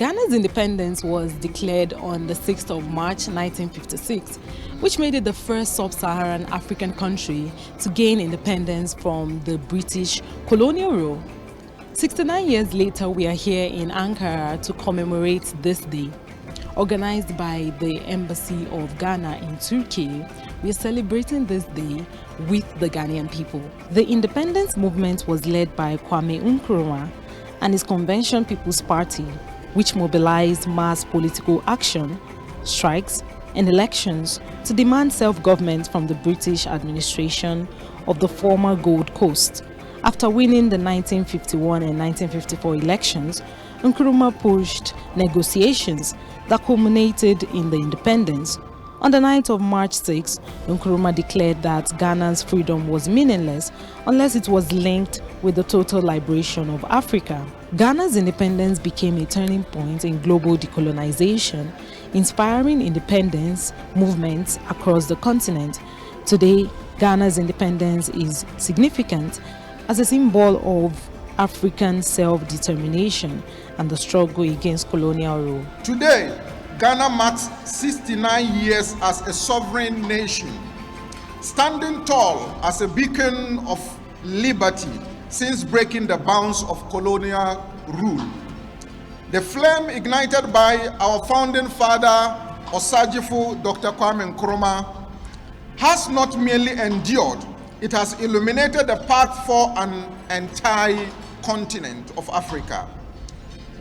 Ghana's independence was declared on the 6th of March 1956, which made it the first sub-Saharan African country to gain independence from the British colonial rule. 69 years later, we are here in Ankara to commemorate this day. Organized by the Embassy of Ghana in Turkey, we are celebrating this day with the Ghanaian people. The independence movement was led by Kwame Nkrumah and his Convention People's Party, which mobilized mass political action, strikes, and elections to demand self-government from the British administration of the former Gold Coast. After winning the 1951 and 1954 elections, Nkrumah pushed negotiations that culminated in the independence. On the night of March 6, Nkrumah declared that Ghana's freedom was meaningless unless it was linked with the total liberation of Africa. Ghana's independence became a turning point in global decolonization, inspiring independence movements across the continent. Today, Ghana's independence is significant as a symbol of African self-determination and the struggle against colonial rule. Today, Ghana marks 69 years as a sovereign nation, standing tall as a beacon of liberty since breaking the bounds of colonial rule. The flame ignited by our founding father, Osagyefo Dr. Kwame Nkrumah, has not merely endured, it has illuminated the path for an entire continent of Africa.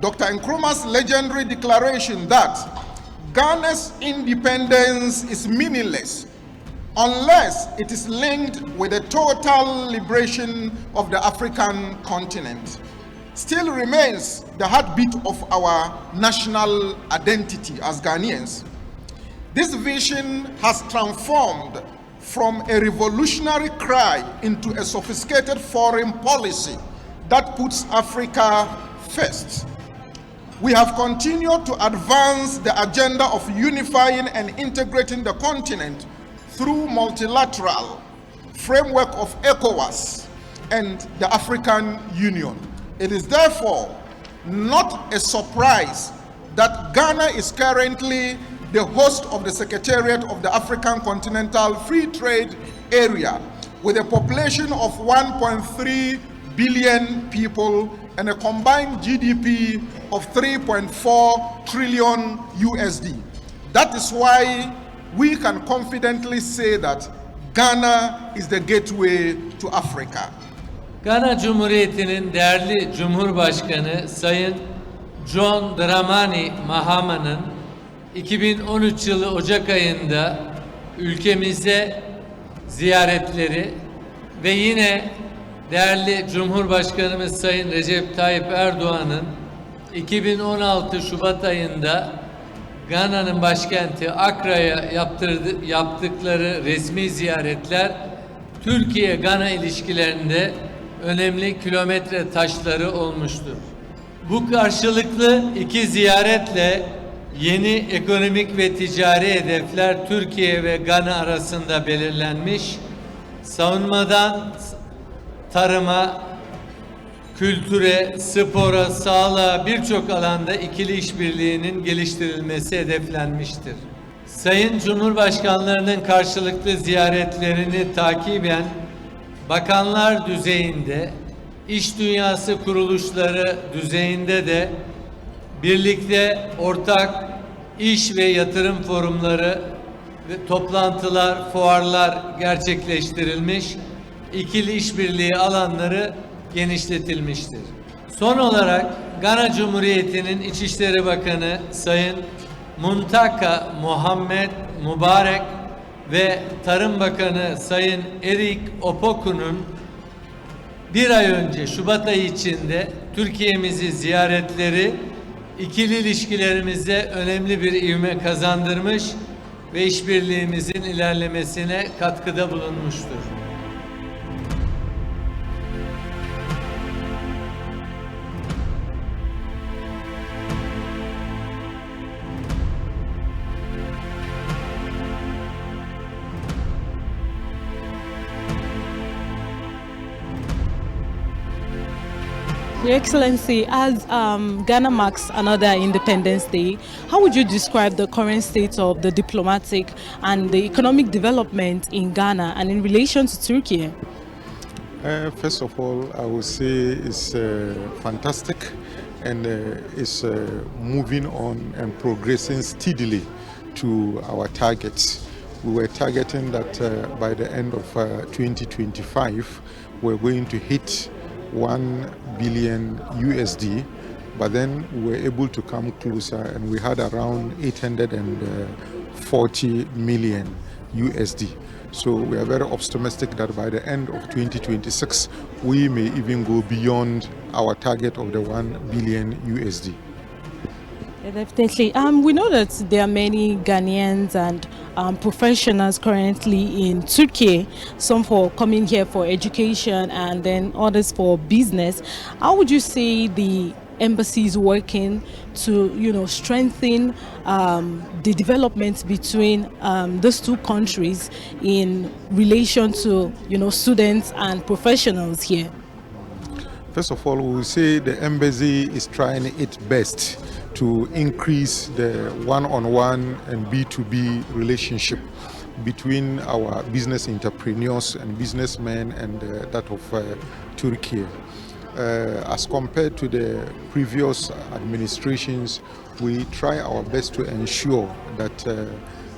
Dr. Nkrumah's legendary declaration that Ghana's independence is meaningless unless it is linked with the total liberation of the African continent still remains the heartbeat of our national identity as Ghanaians. This vision has transformed from a revolutionary cry into a sophisticated foreign policy that puts Africa first. We have continued to advance the agenda of unifying and integrating the continent through multilateral framework of ECOWAS and the African Union. It is therefore not a surprise that Ghana is currently the host of the Secretariat of the African Continental Free Trade Area with a population of 1.3 billion people and a combined GDP of 3.4 trillion USD. That is why we can confidently say that Ghana is the gateway to Africa. Ghana Cumhuriyeti'nin değerli Cumhurbaşkanı Sayın John Dramani Mahama'nın 2013 yılı Ocak ayında ülkemize ziyaretleri ve yine değerli Cumhurbaşkanımız Sayın Recep Tayyip Erdoğan'ın 2016 Şubat ayında Gana'nın başkenti Akra'ya yaptıkları resmi ziyaretler Türkiye-Gana ilişkilerinde önemli kilometre taşları olmuştur. Bu karşılıklı iki ziyaretle yeni ekonomik ve ticari hedefler Türkiye ve Gana arasında belirlenmiş, savunmadan tarıma, kültüre, spora, sağlığa birçok alanda ikili işbirliğinin geliştirilmesi hedeflenmiştir. Sayın Cumhurbaşkanlarının karşılıklı ziyaretlerini takiben bakanlar düzeyinde, iş dünyası kuruluşları düzeyinde de birlikte ortak iş ve yatırım forumları ve toplantılar, fuarlar gerçekleştirilmiş, ikili işbirliği alanları genişletilmiştir. Son olarak Gana Cumhuriyeti'nin İçişleri Bakanı Sayın Muntaka Muhammed Mübarek ve Tarım Bakanı Sayın Erik Opoku'nun bir ay önce Şubat ayı içinde Türkiye'mizi ziyaretleri ikili ilişkilerimize önemli bir ivme kazandırmış ve işbirliğimizin ilerlemesine katkıda bulunmuştur. Your Excellency, as Ghana marks another Independence Day, how would you describe the current state of the diplomatic and the economic development in Ghana and in relation to Turkey? First of all, I would say it's fantastic and it's moving on and progressing steadily to our targets. We were targeting that by the end of 2025, we're going to hit 1 billion USD, but then we were able to come closer and we had around 840 million USD. So we are very optimistic that by the end of 2026, we may even go beyond our target of the 1 billion USD. Yeah, definitely. We know that there are many Ghanaians and professionals currently in Turkey, some for coming here for education and then others for business. How would you say the embassy is working to, strengthen the development between those two countries in relation to, students and professionals here? First of all, we will say the embassy is trying its best to increase the one-on-one and B2B relationship between our business entrepreneurs and businessmen and that of Turkey. As compared to the previous administrations, we try our best to ensure that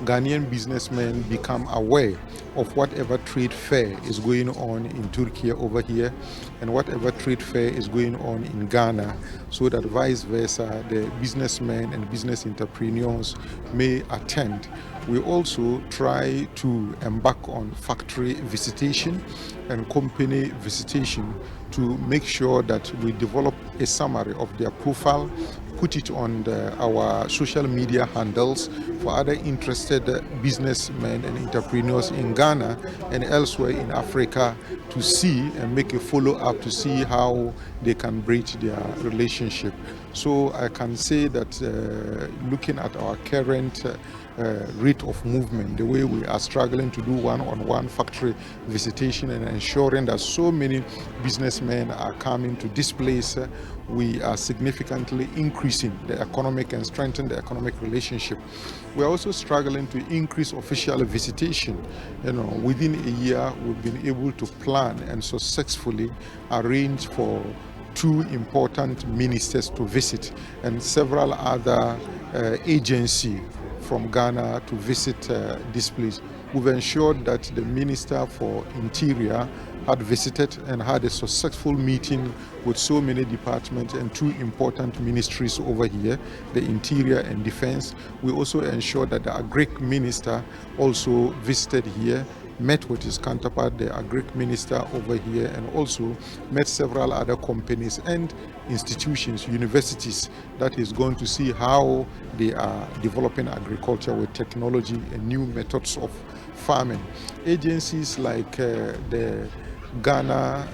Ghanaian businessmen become aware of whatever trade fair is going on in Turkey over here and whatever trade fair is going on in Ghana, so that vice versa the businessmen and business entrepreneurs may attend. We also try to embark on factory visitation and company visitation to make sure that we develop a summary of their profile, put it on our social media handles for other interested businessmen and entrepreneurs in Ghana and elsewhere in Africa to see and make a follow-up to see how they can bridge their relationship. So I can say that looking at our current rate of movement, the way we are struggling to do one-on-one factory visitation and ensuring that so many businessmen are coming to this place, we are significantly increasing the economic and strengthening the economic relationship. We are also struggling to increase official visitation. Within a year, we've been able to plan and successfully arrange for 2 important ministers to visit and several other agencies from Ghana to visit this place. We've ensured that the Minister for Interior had visited and had a successful meeting with so many departments and 2 important ministries over here, the Interior and Defense. We also ensured that the Agric Minister also visited here, met with his counterpart, the Agric Minister over here, and also met several other companies and institutions, universities, that is going to see how they are developing agriculture with technology and new methods of farming. Agencies like the Ghana,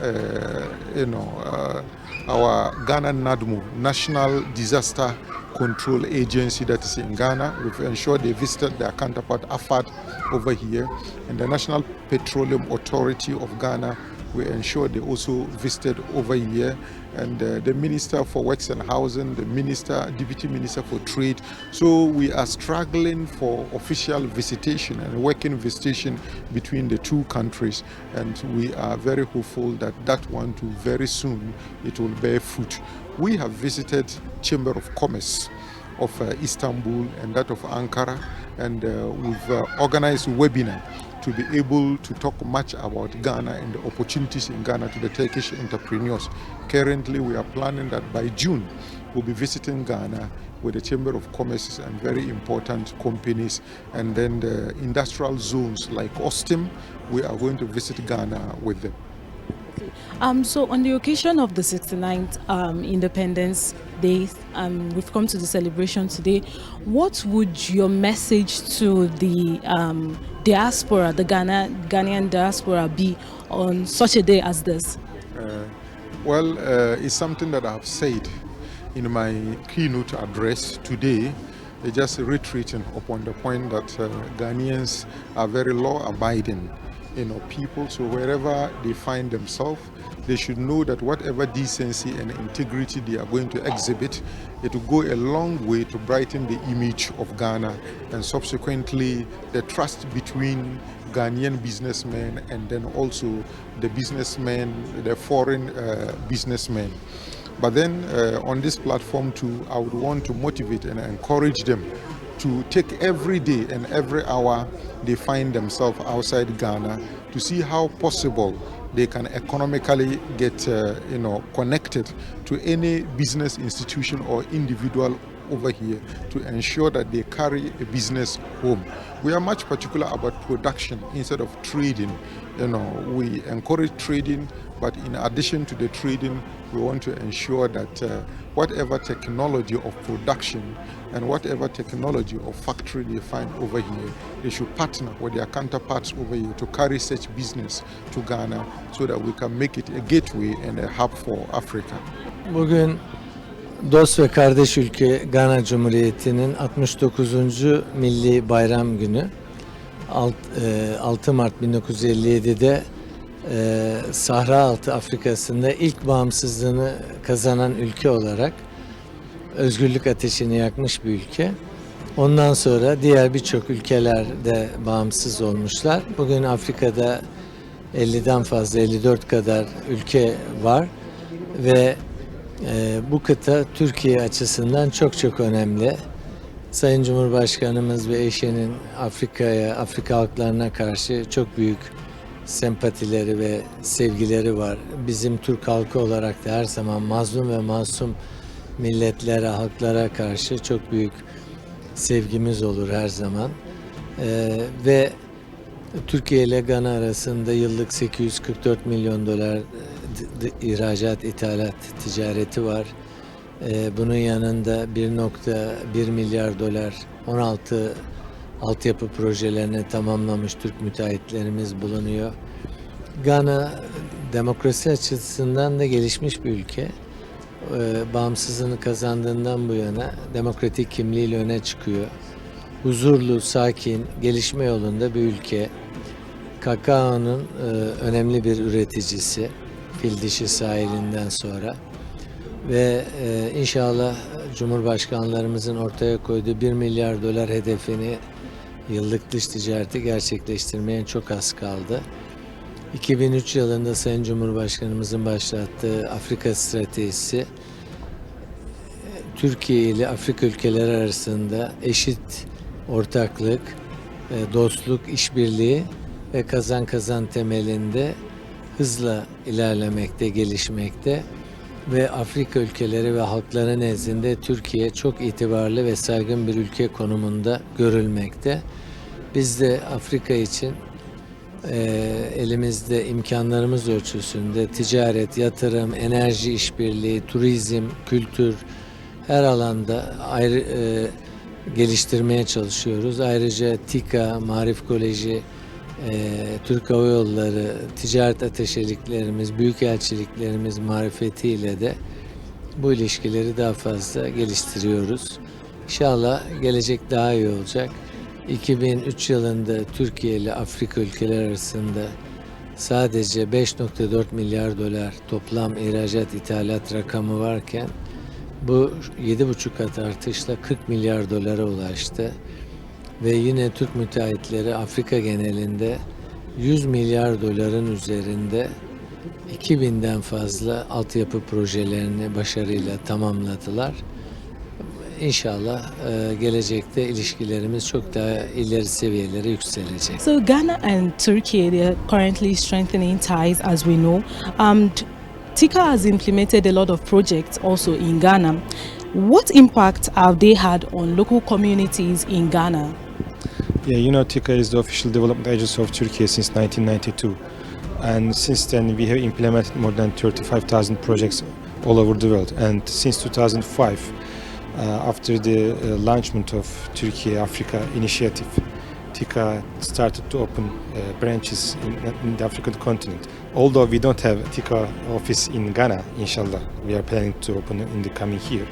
our Ghana NADMO, National Disaster Control Agency that is in Ghana. We've ensured they visited their counterpart AFAD over here, and the National Petroleum Authority of Ghana, we ensured they also visited over here, and the Minister for Works and Housing, the Deputy Minister for Trade. So we are struggling for official visitation and working visitation between the 2 countries, and we are very hopeful that that one too very soon it will bear fruit. We have visited Chamber of Commerce of Istanbul and that of Ankara, and we've organized a webinar to be able to talk much about Ghana and the opportunities in Ghana to the Turkish entrepreneurs. Currently, we are planning that by June, we'll be visiting Ghana with the Chamber of Commerce and very important companies, and then the industrial zones like Ostim, we are going to visit Ghana with them. So on the occasion of the 69th Independence Day, we've come to the celebration today. What would your message to the diaspora, the Ghanaian diaspora, be on such a day as this? It's something that I have said in my keynote address today. Just reiterating upon the point that Ghanaians are very law-abiding people. So wherever they find themselves, they should know that whatever decency and integrity they are going to exhibit, it will go a long way to brighten the image of Ghana and subsequently the trust between Ghanaian businessmen and then also the businessmen, the foreign businessmen. But then on this platform too, I would want to motivate and encourage them to take every day and every hour they find themselves outside Ghana to see how possible they can economically get connected to any business institution or individual over here to ensure that they carry a business home. We are much particular about production instead of trading. We encourage trading, but in addition to the trading, we want to ensure that whatever technology of production and whatever technology of factory they find over here, they should partner with their counterparts over here to carry such business to Ghana so that we can make it a gateway and a hub for Africa. Bugün dost ve kardeş ülke Gana Cumhuriyeti'nin 69. Milli Bayram Günü. 6 Mart 1957'de Sahra Altı Afrika'sında ilk bağımsızlığını kazanan ülke olarak özgürlük ateşini yakmış bir ülke. Ondan sonra diğer birçok ülkelerde bağımsız olmuşlar. Bugün Afrika'da 50'den fazla, 54 kadar ülke var ve bu kıta Türkiye açısından çok önemli. Sayın Cumhurbaşkanımız ve eşinin Afrika halklarına karşı çok büyük sempatileri ve sevgileri var. Bizim Türk halkı olarak da her zaman mazlum ve masum milletlere, halklara karşı çok büyük sevgimiz olur her zaman. Ve Türkiye ile Gana arasında yıllık 844 milyon dolar ihracat, ithalat ticareti var. Bunun yanında 1.1 milyar dolar 16 altyapı projelerini tamamlamış Türk müteahhitlerimiz bulunuyor. Gana demokrasi açısından da gelişmiş bir ülke. Bağımsızlığını kazandığından bu yana demokratik kimliğiyle öne çıkıyor. Huzurlu, sakin, gelişme yolunda bir ülke. Kakaonun önemli bir üreticisi, fil dişi sahilinden sonra. Ve inşallah Cumhurbaşkanlarımızın ortaya koyduğu 1 milyar dolar hedefini yıllık dış ticareti gerçekleştirmeye çok az kaldı. 2003 yılında Sayın Cumhurbaşkanımızın başlattığı Afrika stratejisi Türkiye ile Afrika ülkeleri arasında eşit ortaklık, dostluk, işbirliği ve kazan kazan temelinde hızla ilerlemekte, gelişmekte ve Afrika ülkeleri ve halkları nezdinde Türkiye çok itibarlı ve saygın bir ülke konumunda görülmekte. Biz de Afrika için elimizde imkanlarımız ölçüsünde ticaret, yatırım, enerji işbirliği, turizm, kültür her alanda geliştirmeye çalışıyoruz. Ayrıca TİKA, Marif Koleji, Türk Hava Yolları, ticaret ateşeliklerimiz, büyükelçiliklerimiz marifetiyle de bu ilişkileri daha fazla geliştiriyoruz. İnşallah gelecek daha iyi olacak. 2003 yılında Türkiye ile Afrika ülkeleri arasında sadece 5.4 milyar dolar toplam ihracat ithalat rakamı varken bu 7,5 kat artışla 40 milyar dolara ulaştı. Ve yine Türk müteahhitleri Afrika genelinde 100 milyar doların üzerinde 2000'den fazla altyapı projelerini başarıyla tamamladılar. İnşallah gelecekte ilişkilerimiz çok daha ileri seviyelere yükselecek. So Ghana and Turkey, they are currently strengthening ties, as we know. TİKA has implemented a lot of projects also in Ghana. What impact have they had on local communities in Ghana? Yeah, TİKA is the official development agency of Turkey since 1992. And since then we have implemented more than 35,000 projects all over the world. And since 2005, after the launchment of Türkiye Africa initiative, TİKA started to open branches in the African continent. Although we don't have TİKA office in Ghana, inshallah, we are planning to open it in the coming year.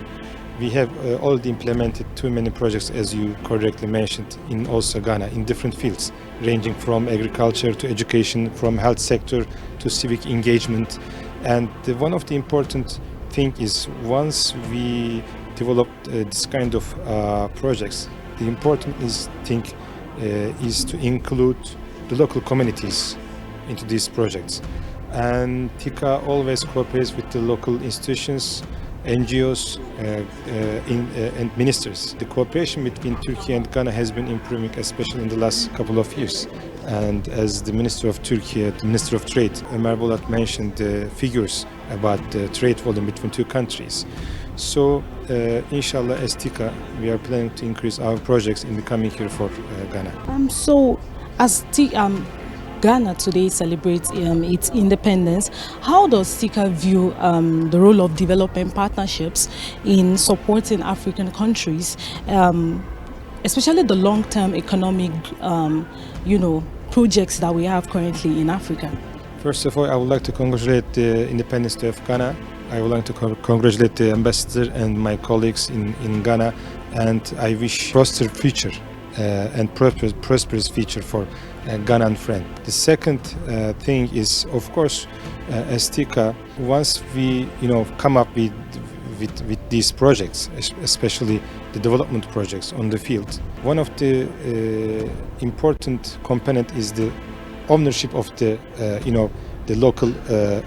We have already implemented too many projects, as you correctly mentioned, in also Ghana, in different fields, ranging from agriculture to education, from health sector to civic engagement. And one of the important thing is once we develop this kind of projects, the important thing is to include the local communities into these projects. And TİKA always cooperates with the local institutions, NGOs and ministers. The cooperation between Turkey and Ghana has been improving, especially in the last couple of years. And as the Minister of Turkey, the Minister of Trade, Ömer Bolat mentioned the figures about the trade volume between two countries. So, inshallah, as TİKA, we are planning to increase our projects in the coming year for Ghana. So, as Ghana today celebrates its independence, how does TİKA view the role of development partnerships in supporting African countries, especially the long-term economic, projects that we have currently in Africa? First of all, I would like to congratulate the Independence Day of Ghana. I would like to congratulate the ambassador and my colleagues in Ghana, and I wish prosperous future and prosperous future for Ghana and friend. The second thing is, of course, as TİKA, once we come up with these projects, especially the development projects on the field, one of the important component is the ownership of the local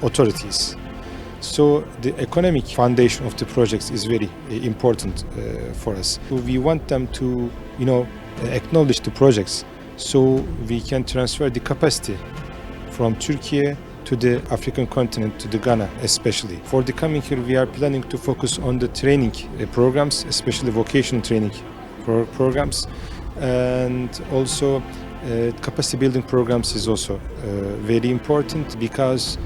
authorities. So the economic foundation of the projects is very important for us. We want them to acknowledge the projects, so we can transfer the capacity from Turkey to the African continent, to the Ghana especially. For the coming year, we are planning to focus on the training programs, especially vocational training programs, and also capacity building programs is also very important, because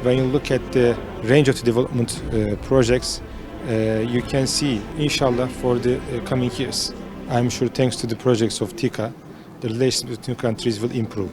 when you look at the range of the development projects, you can see, inshallah, for the coming years, I'm sure thanks to the projects of TİKA, the relations between countries will improve.